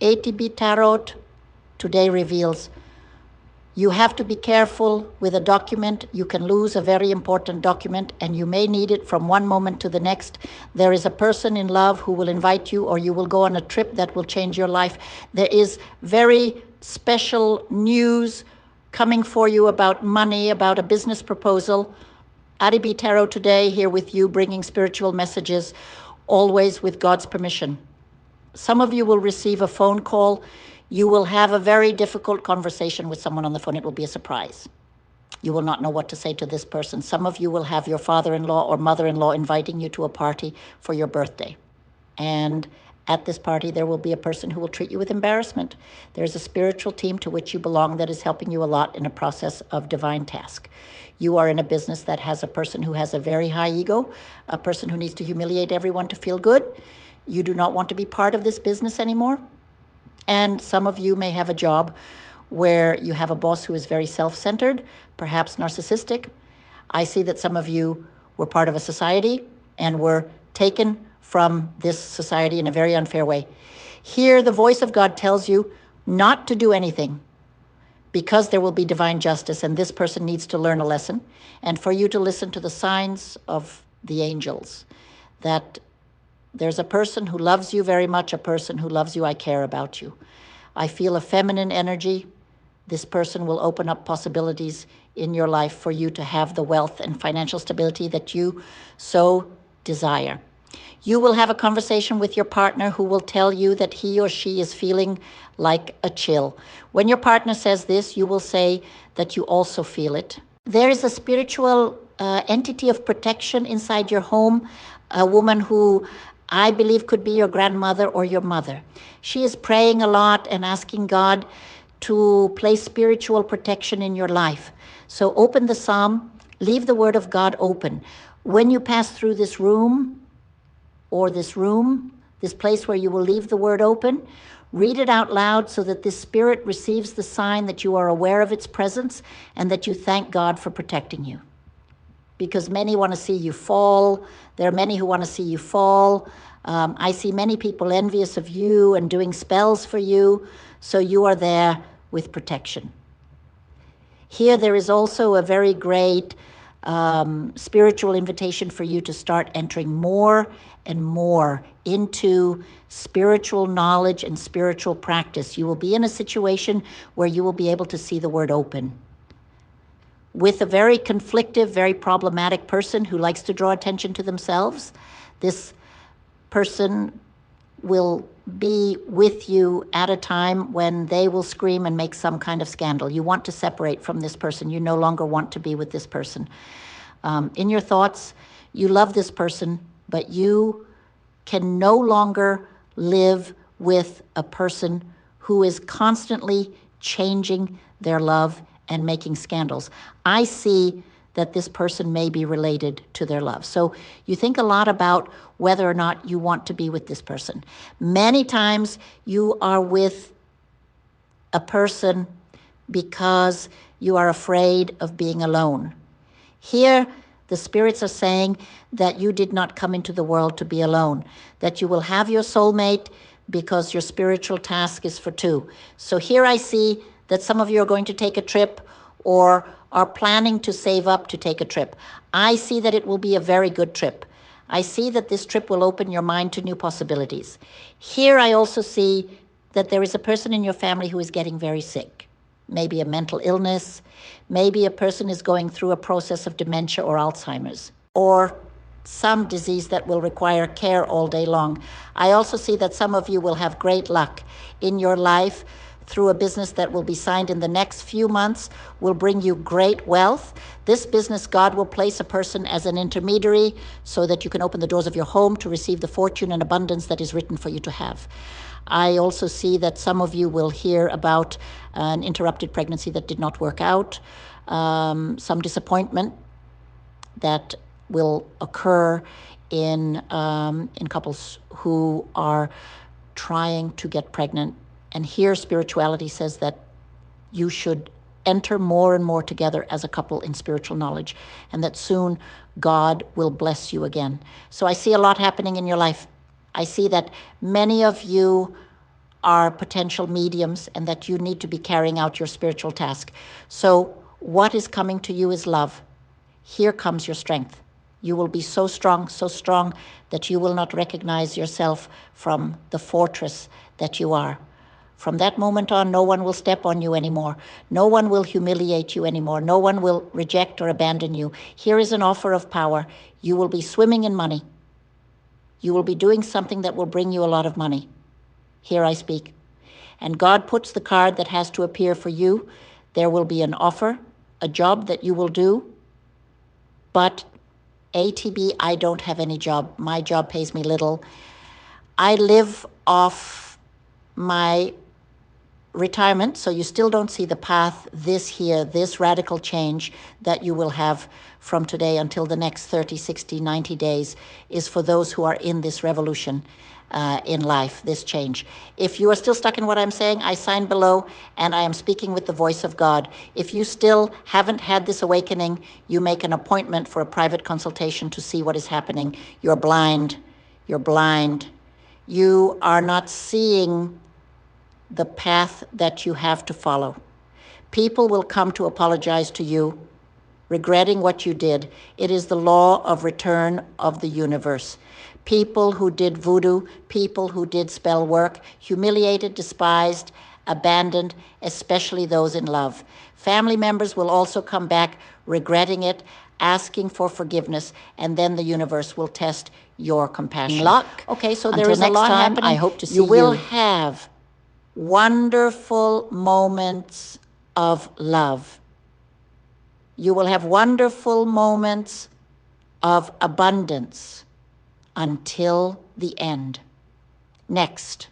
ATB Tarot today reveals you have to be careful with a document. You can lose a very important document and you may need it from one moment to the next. There is a person in love who will invite you, or you will go on a trip that will change your life. There is very special news coming for you about money, about a business proposal. Aries Tarot today, here with you, bringing spiritual messages, always with God's permission. Some of you will receive a phone call. You will have a very difficult conversation with someone on the phone. It will be a surprise. You will not know what to say to this person. Some of you will have your father-in-law or mother-in-law inviting you to a party for your birthday. And at this party, there will be a person who will treat you with embarrassment. There's a spiritual team to which you belong that is helping you a lot in a process of divine task. You are in a business that has a person who has a very high ego, a person who needs to humiliate everyone to feel good. You do not want to be part of this business anymore. And some of you may have a job where you have a boss who is very self-centered, perhaps narcissistic. I see that some of you were part of a society and were taken from this society in a very unfair way. Here, the voice of God tells you not to do anything because there will be divine justice, and this person needs to learn a lesson, and for you to listen to the signs of the angels, that there's a person who loves you very much, a person who loves you. I care about you. I feel a feminine energy. This person will open up possibilities in your life for you to have the wealth and financial stability that you so desire. You will have a conversation with your partner who will tell you that he or she is feeling like a chill. When your partner says this, you will say that you also feel it. There is a spiritual entity of protection inside your home, a woman who I believe could be your grandmother or your mother. She is praying a lot and asking God to place spiritual protection in your life. So open the Psalm, leave the Word of God open. When you pass through this room, this place where you will leave the Word open, read it out loud so that this spirit receives the sign that you are aware of its presence and that you thank God for protecting you. Because many want to see you fall. There are many who want to see you fall. I see many people envious of you and doing spells for you, so you are there with protection. Here there is also a very great spiritual invitation for you to start entering more and more into spiritual knowledge and spiritual practice. You will be in a situation where you will be able to see the Word open. With a very conflictive, very problematic person who likes to draw attention to themselves, this person will be with you at a time when they will scream and make some kind of scandal. You want to separate from this person. You no longer want to be with this person. In your thoughts, you love this person, but you can no longer live with a person who is constantly changing their love and making scandals. I see that this person may be related to their love. So you think a lot about whether or not you want to be with this person. Many times you are with a person because you are afraid of being alone. Here, the spirits are saying that you did not come into the world to be alone, that you will have your soulmate because your spiritual task is for two. So here I see that some of you are going to take a trip or are planning to save up to take a trip. I see that it will be a very good trip. I see that this trip will open your mind to new possibilities. Here I also see that there is a person in your family who is getting very sick. Maybe a mental illness, maybe a person is going through a process of dementia or Alzheimer's, or some disease that will require care all day long. I also see that some of you will have great luck in your life through a business that will be signed in the next few months, will bring you great wealth. This business, God will place a person as an intermediary so that you can open the doors of your home to receive the fortune and abundance that is written for you to have. I also see that some of you will hear about an interrupted pregnancy that did not work out, some disappointment that will occur in couples who are trying to get pregnant. And here spirituality says that you should enter more and more together as a couple in spiritual knowledge, and that soon God will bless you again. So I see a lot happening in your life. I see that many of you are potential mediums and that you need to be carrying out your spiritual task. So what is coming to you is love. Here comes your strength. You will be so strong that you will not recognize yourself from the fortress that you are. From that moment on, no one will step on you anymore. No one will humiliate you anymore. No one will reject or abandon you. Here is an offer of power. You will be swimming in money. You will be doing something that will bring you a lot of money. Here I speak. And God puts the card that has to appear for you. There will be an offer, a job that you will do. But ATB, I don't have any job. My job pays me little. I live off my retirement, so you still don't see the path this radical change that you will have from today until the next 30, 60, 90 days is for those who are in this revolution in life, this change. If you are still stuck in what I'm saying, I sign below and I am speaking with the voice of God. If you still haven't had this awakening, you make an appointment for a private consultation to see what is happening. You're blind. You're blind. You are not seeing the path that you have to follow. People will come to apologize to you, regretting what you did. It is the law of return of the universe. People who did voodoo, people who did spell work, humiliated, despised, abandoned, especially those in love. Family members will also come back regretting it, asking for forgiveness, and then the universe will test your compassion. Luck. Okay, so Until there is a next lot time, happening. I hope to see you will you. have wonderful moments of love. You will have wonderful moments of abundance until the end. Next.